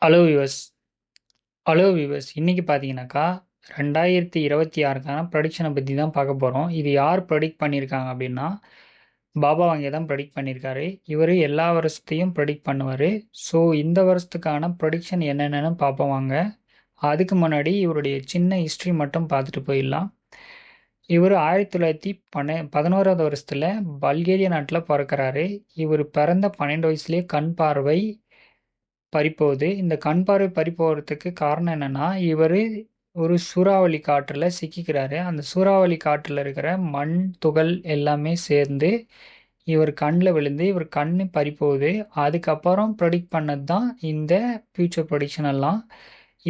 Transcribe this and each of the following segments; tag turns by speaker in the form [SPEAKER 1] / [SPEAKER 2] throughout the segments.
[SPEAKER 1] Hello viewers hello viewers இன்னைக்கு பார்த்தீங்கன்னாக்கா 2026க்கான ப்ரடிக்ஷனை பற்றி தான் பார்க்க போகிறோம். இது யார் ப்ரெடிக்ட் பண்ணியிருக்காங்க அப்படின்னா பாபா வாங்கிய தான் ப்ரெடிக்ட் பண்ணியிருக்காரு. இவர் எல்லா வருஷத்தையும் ப்ரெடிக்ட் பண்ணுவார். ஸோ இந்த வருஷத்துக்கான ப்ரொடிக்ஷன் என்னென்னு பார்ப்போம் வாங்க. அதுக்கு முன்னாடி இவருடைய சின்ன ஹிஸ்ட்ரி மட்டும் பார்த்துட்டு போயிடலாம். இவர் 1911வது வருஷத்தில் பல்கேரியா நாட்டில் பிறக்கிறாரு. இவர் பிறந்த 12 வயசுலேயே கண் பார்வை பறிப்போகுது. இந்த கண் பார்வை பறிப்போகிறதுக்கு காரணம் என்னன்னா, இவர் ஒரு சூறாவளி காற்றுல சிக்கிக்கிறாரு. அந்த சூறாவளி காற்றுல இருக்கிற மண் துகள் எல்லாமே சேர்ந்து இவர் கண்ணில் விழுந்து இவர் கண்ணு பறிப்போகுது. அதுக்கப்புறம் ப்ரெடிக்ட் பண்ணது தான் இந்த ஃபியூச்சர் ப்ரொடிக்ஷன் எல்லாம்.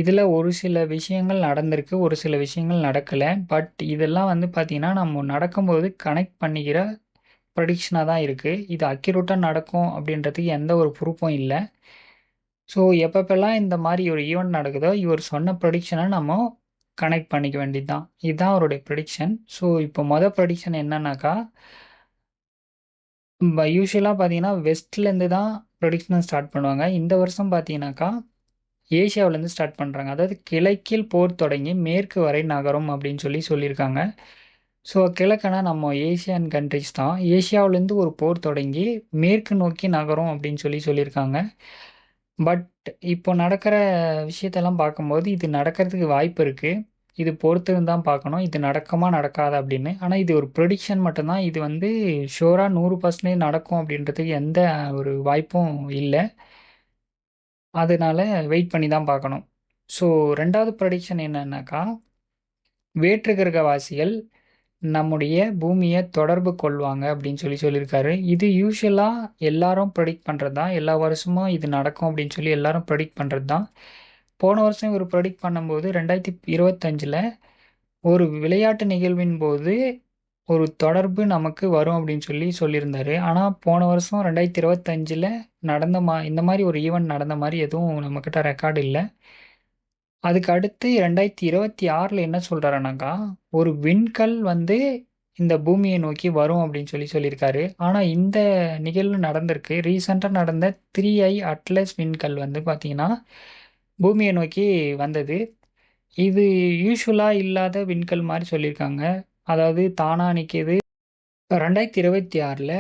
[SPEAKER 1] இதில் ஒரு சில விஷயங்கள் நடந்திருக்கு, ஒரு சில விஷயங்கள் நடக்கலை. பட் இதெல்லாம் வந்து பார்த்திங்கன்னா நம்ம நடக்கும்போது கனெக்ட் பண்ணிக்கிற ப்ரடிக்ஷனாக தான் இருக்குது. இது அக்யூரேட்டாக நடக்கும் அப்படின்றதுக்கு எந்த ஒரு ப்ரூஃபும் இல்லை. ஸோ எப்பப்பெல்லாம் இந்த மாதிரி ஒரு ஈவெண்ட் நடக்குதோ இவர் சொன்ன ப்ரொடிக்ஷனை நம்ம கனெக்ட் பண்ணிக்க வேண்டியது தான். இதுதான் அவருடைய ப்ரொடிக்ஷன். ஸோ இப்போ மொதல் ப்ரொடிக்ஷன் என்னன்னாக்கா, யூஸ்வலாக பார்த்தீங்கன்னா வெஸ்ட்லேருந்து தான் ப்ரொடிக்ஷனை ஸ்டார்ட் பண்ணுவாங்க. இந்த வருஷம் பார்த்தீங்கன்னாக்கா ஏஷியாவிலேருந்து ஸ்டார்ட் பண்ணுறாங்க. அதாவது கிழக்கில் போர் தொடங்கி மேற்கு வரை நகரும் அப்படின்னு சொல்லியிருக்காங்க. ஸோ கிழக்குனா நம்ம ஏஷியன் கண்ட்ரிஸ் தான். ஏஷியாவிலேருந்து ஒரு போர் தொடங்கி மேற்கு நோக்கி நகரும் அப்படின்னு சொல்லியிருக்காங்க. பட் இப்போ நடக்கிற விஷயத்தெல்லாம் பார்க்கும்போது இது நடக்கிறதுக்கு வாய்ப்பு இருக்குது. இது பொறுத்து தான் பார்க்கணும் இது நடக்குமா நடக்காது அப்படின்னு. ஆனால் இது ஒரு ப்ரொடிக்ஷன் மட்டும்தான். இது வந்து ஷோராக 100% நடக்கும் அப்படின்றதுக்கு எந்த ஒரு வாய்ப்பும் இல்லை. அதனால வெயிட் பண்ணி தான் பார்க்கணும். ஸோ ரெண்டாவது ப்ரொடிக்ஷன் என்னன்னாக்கா, வேற்று கிரகவாசிகள் நம்முடைய பூமியை தொடர்பு கொள்வாங்க அப்படின்னு சொல்லியிருக்காரு. இது யூஸ்வலாக எல்லாரும் ப்ரெடிக்ட் பண்ணுறது தான். எல்லா வருஷமும் இது நடக்கும் அப்படின்னு எல்லாரும் ப்ரெடிக்ட் பண்ணுறது தான். போன வருஷம் இவர் ப்ரெடிக்ட் பண்ணும்போது 2025ல் ஒரு விளையாட்டு நிகழ்வின் போது ஒரு தொடர்பு நமக்கு வரும் அப்படின்னு சொல்லியிருந்தாரு. ஆனால் போன வருஷம் 2025ல் நடந்த இந்த மாதிரி ஒரு ஈவெண்ட் நடந்த மாதிரி எதுவும் நம்மக்கிட்ட ரெக்கார்டு இல்லை. அதுக்கு அடுத்து 2026ல் என்ன சொல்கிறாருனாக்கா, ஒரு விண்கல் வந்து இந்த பூமியை நோக்கி வரும் அப்படின்னு சொல்லியிருக்காரு. ஆனால் இந்த நிகழ்வு நடந்திருக்கு. ரீசெண்டாக நடந்த 3i அட்லஸ் விண்கல் வந்து பார்த்தீங்கன்னா பூமியை நோக்கி வந்தது. இது யூஸ்வலாக இல்லாத விண்கல் மாதிரி சொல்லியிருக்காங்க. அதாவது தானாக நிற்கிது. 2026ல்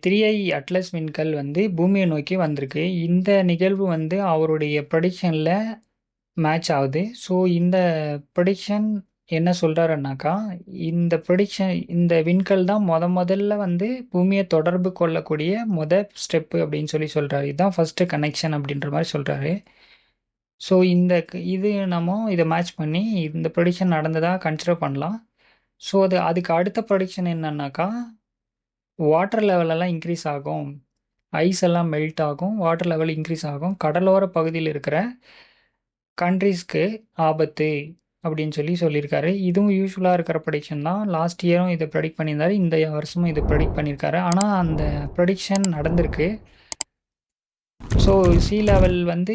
[SPEAKER 1] 3i அட்லஸ் விண்கல் வந்து பூமியை நோக்கி வந்திருக்கு. இந்த நிகழ்வு வந்து அவருடைய ப்ரொடிக்ஷனில் மேட்ச் ஆகுது. ஸோ இந்த ப்ரொடிக்ஷன் என்ன சொல்கிறாருன்னாக்கா, இந்த ப்ரொடிக்ஷன் இந்த விண்கல் தான் முதல்ல வந்து பூமியை தொடர்பு கொள்ளக்கூடிய ஸ்டெப்பு அப்படின்னு சொல்கிறாரு. இதுதான் ஃபஸ்ட்டு கனெக்ஷன் அப்படின்ற மாதிரி சொல்கிறாரு. ஸோ இது நம்ம இதை மேட்ச் பண்ணி இந்த ப்ரொடிக்ஷன் நடந்ததாக கன்சிடர் பண்ணலாம். ஸோ அதுக்கு அடுத்த ப்ரொடிக்ஷன் என்னன்னாக்கா, வாட்டர் லெவலெல்லாம் இன்க்ரீஸ் ஆகும், ஐஸ் எல்லாம் மெல்ட் ஆகும், வாட்டர் லெவல் இன்க்ரீஸ் ஆகும், கடலோர பகுதியில் இருக்கிற கண்ட்ரீஸ்க்கு ஆபத்து அப்படின்னு சொல்லியிருக்காரு. இதுவும் யூஸ்ஃபுல்லாக இருக்கிற ப்ரொடிக்ஷன் தான். லாஸ்ட் இயரும் இதை ப்ரெடிக்ட் பண்ணியிருந்தாரு, இந்த வருஷமும் இதை ப்ரெடிக்ட் பண்ணியிருக்காரு. ஆனால் அந்த ப்ரொடிக்ஷன் நடந்திருக்கு. ஸோ சீ லெவல் வந்து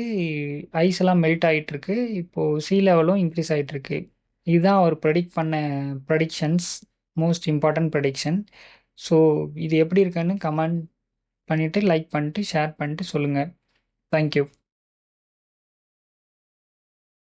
[SPEAKER 1] ஐஸ் எல்லாம் மெல்ட் ஆகிட்டுருக்கு. இப்போது சீ லெவலும் இன்க்ரீஸ் ஆகிட்டுருக்கு. இதுதான் அவர் ப்ரெடிக்ட் பண்ண predictions, most important prediction. So இது எப்படி இருக்குன்னு கமெண்ட் பண்ணிவிட்டு லைக் பண்ணிட்டு ஷேர் பண்ணிட்டு சொல்லுங்கள். தேங்க்யூ.